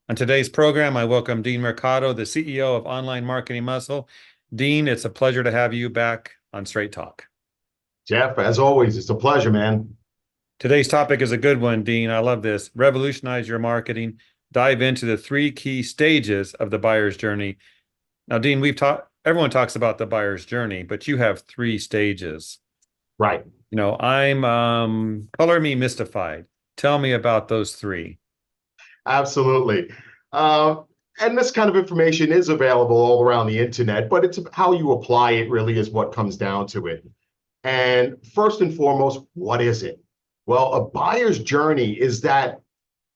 On today's program, I welcome Dean Mercado, the CEO of Online Marketing Muscle. Dean, it's a pleasure to have you back on Straight Talk. Jeff, as always, it's a pleasure, man. Today's topic is a good one, Dean. I love this. Revolutionize your marketing. Dive into the three key stages of the buyer's journey. Now, Dean, everyone talks about the buyer's journey, but you have three stages. Right. I'm color me mystified. Tell me about those three. Absolutely. Uh, and this kind of information is available all around the internet, but it's how you apply it really is what comes down to it. And first and foremost, what is it? Well, a buyer's journey is that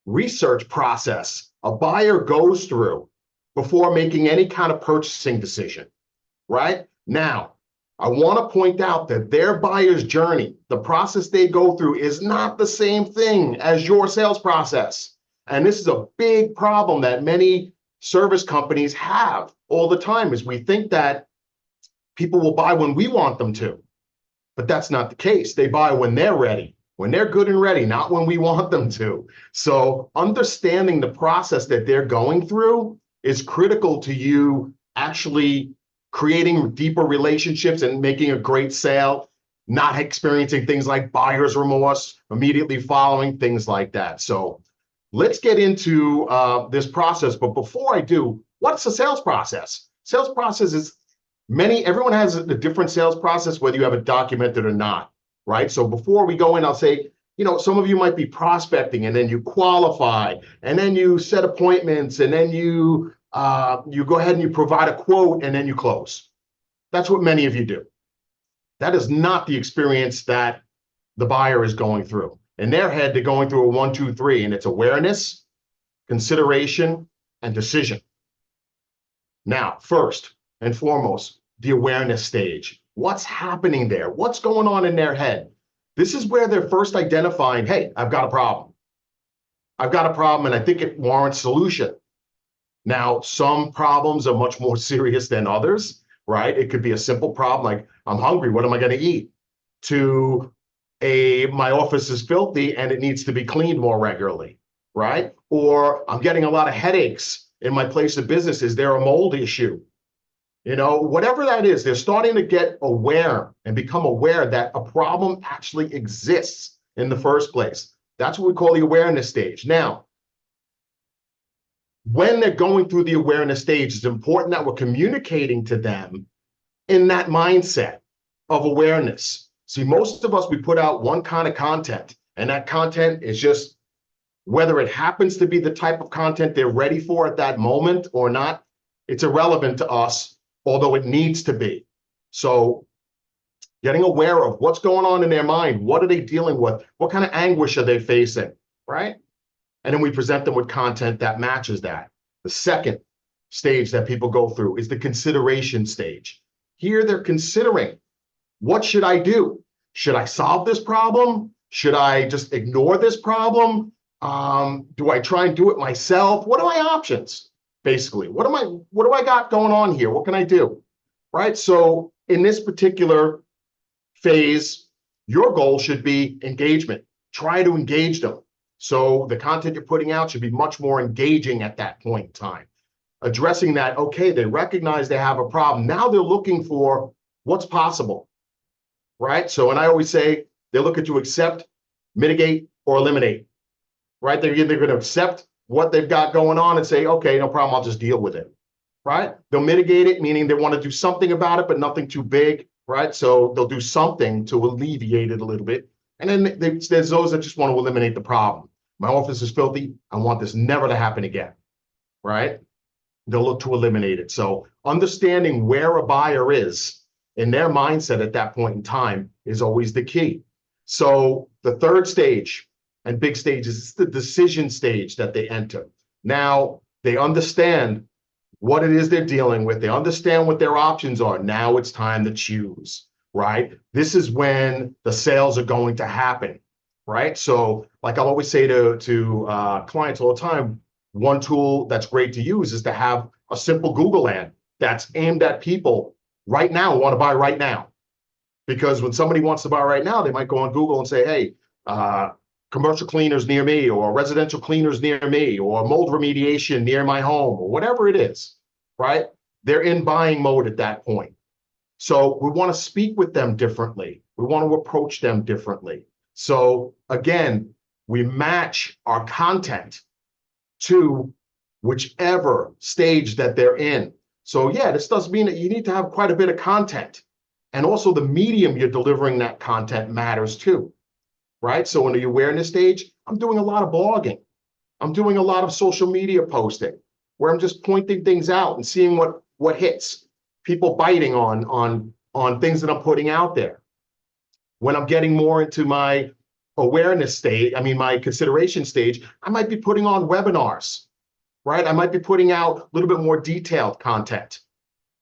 research process a buyer goes through before making any kind of purchasing decision, right? Now, I want to point out that their buyer's journey, the process they go through, is not the same thing as your sales process. And this is a big problem that many service companies have all the time, is we think that people will buy when we want them to, but that's not the case. They buy when they're ready, when they're good and ready, not when we want them to. So understanding the process that they're going through is critical to you actually creating deeper relationships and making a great sale, not experiencing things like buyer's remorse immediately following, things like that. So let's get into this process. But before I do, what's the sales process? Sales process is everyone has a different sales process, whether you have it documented or not, right? So before we go in, I'll say, some of you might be prospecting and then you qualify and then you set appointments and then you go ahead and you provide a quote and then you close. That's what many of you do. That is not the experience that the buyer is going through. In their head, they're going through a 1, 2, 3, and it's awareness, consideration, and decision. Now, first and foremost, the awareness stage. What's happening there? What's going on in their head? This is where they're first identifying, hey, I've got a problem. I've got a problem, and I think it warrants solution. Now, some problems are much more serious than others, right? It could be a simple problem like, I'm hungry, what am I going to eat? To my office is filthy and it needs to be cleaned more regularly, right? Or I'm getting a lot of headaches in my place of business. Is there a mold issue? Whatever that is, they're starting to get aware and become aware that a problem actually exists in the first place. That's what we call the awareness stage. Now, when they're going through the awareness stage, it's important that we're communicating to them in that mindset of awareness. See, most of us, we put out one kind of content, and that content is just, whether it happens to be the type of content they're ready for at that moment or not, it's irrelevant to us, although it needs to be. So getting aware of what's going on in their mind, what are they dealing with, what kind of anguish are they facing, right? And then we present them with content that matches that. The second stage that people go through is the consideration stage. Here they're considering, what should I do? Should I solve this problem? Should I just ignore this problem? Do I try and do it myself? What are my options? Basically, what do I got going on here? What can I do? Right? So in this particular phase, your goal should be engagement. Try to engage them. So the content you're putting out should be much more engaging at that point in time. Addressing that, okay, they recognize they have a problem. Now they're looking for what's possible, right? So, and I always say they're looking to accept, mitigate, or eliminate, right? They're either going to accept what they've got going on and say, okay, no problem, I'll just deal with it, right? They'll mitigate it, meaning they want to do something about it, but nothing too big, right? So they'll do something to alleviate it a little bit. And then there's those that just want to eliminate the problem. My office is filthy. I want this never to happen again, right? They'll look to eliminate it. So understanding where a buyer is in their mindset at that point in time is always the key. So the third stage and big stage is the decision stage that they enter. Now they understand what it is they're dealing with. They understand what their options are. Now it's time to choose, right? This is when the sales are going to happen, right? So like I'll always say to clients all the time, one tool that's great to use is to have a simple Google ad that's aimed at people right now who want to buy right now. Because when somebody wants to buy right now, they might go on Google and say, hey, commercial cleaners near me, or residential cleaners near me, or mold remediation near my home, or whatever it is, right? They're in buying mode at that point. So we want to speak with them differently. We want to approach them differently. So again, we match our content to whichever stage that they're in. So yeah, this does mean that you need to have quite a bit of content. And also the medium you're delivering that content matters too, right? So in the awareness stage, I'm doing a lot of blogging. I'm doing a lot of social media posting where I'm just pointing things out and seeing what hits, people biting on things that I'm putting out there. When I'm getting more into my awareness stage, my consideration stage, I might be putting on webinars, right? I might be putting out a little bit more detailed content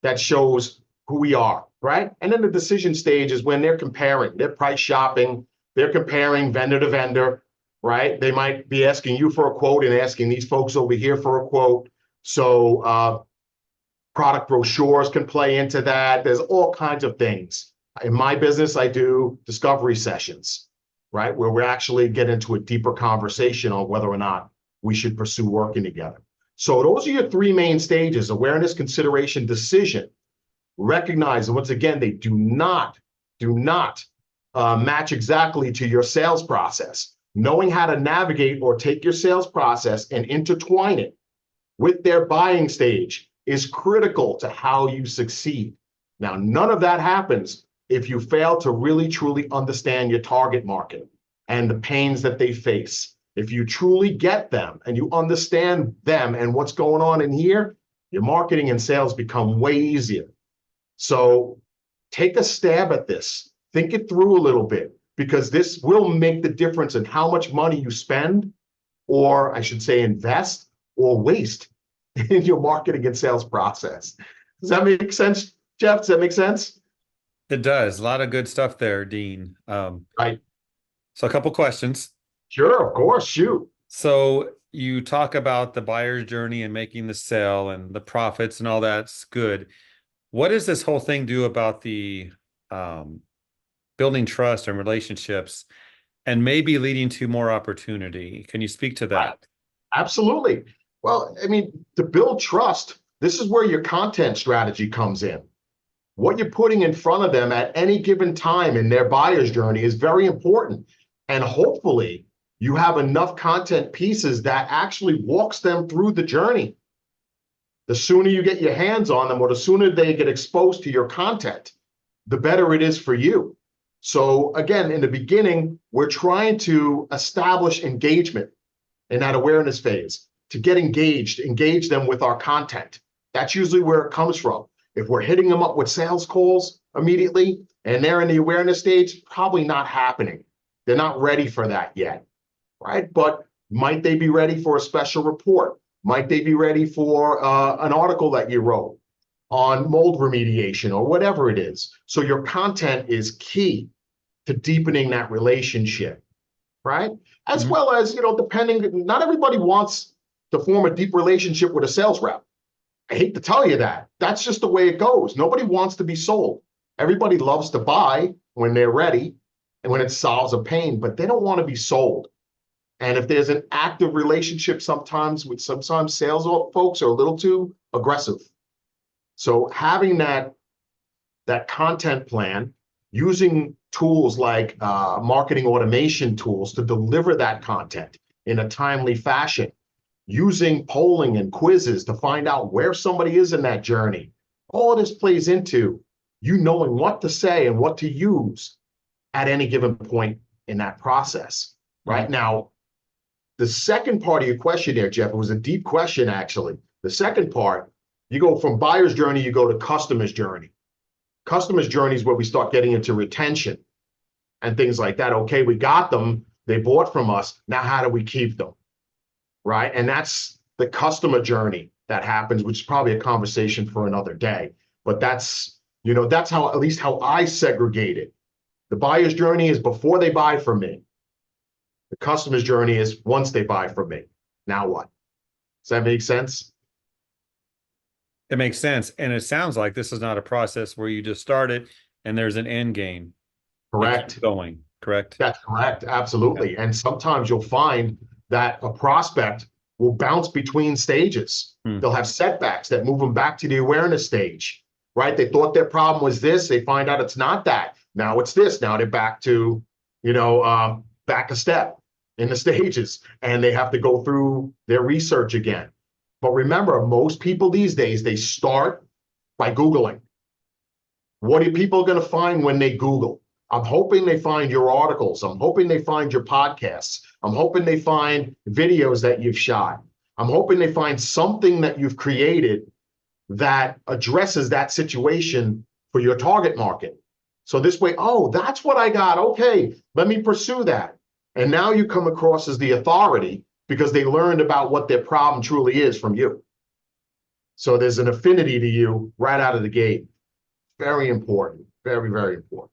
that shows who we are, right? And then the decision stage is when they're comparing, they're price shopping, they're comparing vendor to vendor, right? They might be asking you for a quote and asking these folks over here for a quote. So product brochures can play into that. There's all kinds of things. In my business, I do discovery sessions, right? Where we actually get into a deeper conversation on whether or not we should pursue working together. So those are your three main stages: awareness, consideration, decision. Recognize, and once again, they do not match exactly to your sales process. Knowing how to navigate or take your sales process and intertwine it with their buying stage is critical to how you succeed. Now, none of that happens if you fail to really, truly understand your target market and the pains that they face. If you truly get them and you understand them and what's going on in here, your marketing and sales become way easier. So take a stab at this. Think it through a little bit, because this will make the difference in how much money you spend, or I should say invest or waste in your marketing and sales process. Does that make sense, Jeff? Does that make sense? It does. A lot of good stuff there, Dean. Right. So a couple questions. Sure, of course, shoot. So you talk about the buyer's journey and making the sale and the profits and all that's good. What does this whole thing do about the building trust and relationships and maybe leading to more opportunity? Can you speak to Right. that? Absolutely. Well, to build trust, this is where your content strategy comes in. What you're putting in front of them at any given time in their buyer's journey is very important. And hopefully you have enough content pieces that actually walks them through the journey. The sooner you get your hands on them, or the sooner they get exposed to your content, the better it is for you. So again, in the beginning, we're trying to establish engagement in that awareness phase, to get engage them with our content. That's usually where it comes from. If we're hitting them up with sales calls immediately and they're in the awareness stage, probably not happening. They're not ready for that yet, right? But might they be ready for a special report? Might they be ready for an article that you wrote on mold remediation or whatever it is? So your content is key to deepening that relationship, right? As well as, depending, not everybody wants to form a deep relationship with a sales rep. I hate to tell you that. That's just the way it goes. Nobody wants to be sold. Everybody loves to buy when they're ready and when it solves a pain, but they don't want to be sold. And if there's an active relationship, sometimes sales folks are a little too aggressive. So having that content plan, using tools like marketing automation tools to deliver that content in a timely fashion, using polling and quizzes to find out where somebody is in that journey. All of this plays into you knowing what to say and what to use at any given point in that process. Right now, the second part of your question there, Jeff, it was a deep question, actually. The second part, you go from buyer's journey, you go to customer's journey. Customer's journey is where we start getting into retention and things like that. Okay, we got them, they bought from us. Now, how do we keep them? Right? And that's the customer journey that happens, which is probably a conversation for another day. But that's how, at least how I segregate it. The buyer's journey is before they buy from me. The customer's journey is once they buy from me. Now what? Does that make sense? It makes sense. And it sounds like this is not a process where you just start it and there's an end game. It Correct. keeps going. correct? That's correct. Absolutely. And sometimes you'll find that a prospect will bounce between stages. Hmm. They'll have setbacks that move them back to the awareness stage, right? They thought their problem was this. They find out it's not that. Now it's this. Now they're back to, back a step in the stages, and they have to go through their research again. But remember, most people these days, they start by Googling. What are people going to find when they Google? I'm hoping they find your articles. I'm hoping they find your podcasts. I'm hoping they find videos that you've shot. I'm hoping they find something that you've created that addresses that situation for your target market. So this way, oh, that's what I got. Okay, let me pursue that. And now you come across as the authority because they learned about what their problem truly is from you. So there's an affinity to you right out of the gate. Very important. Very, very important.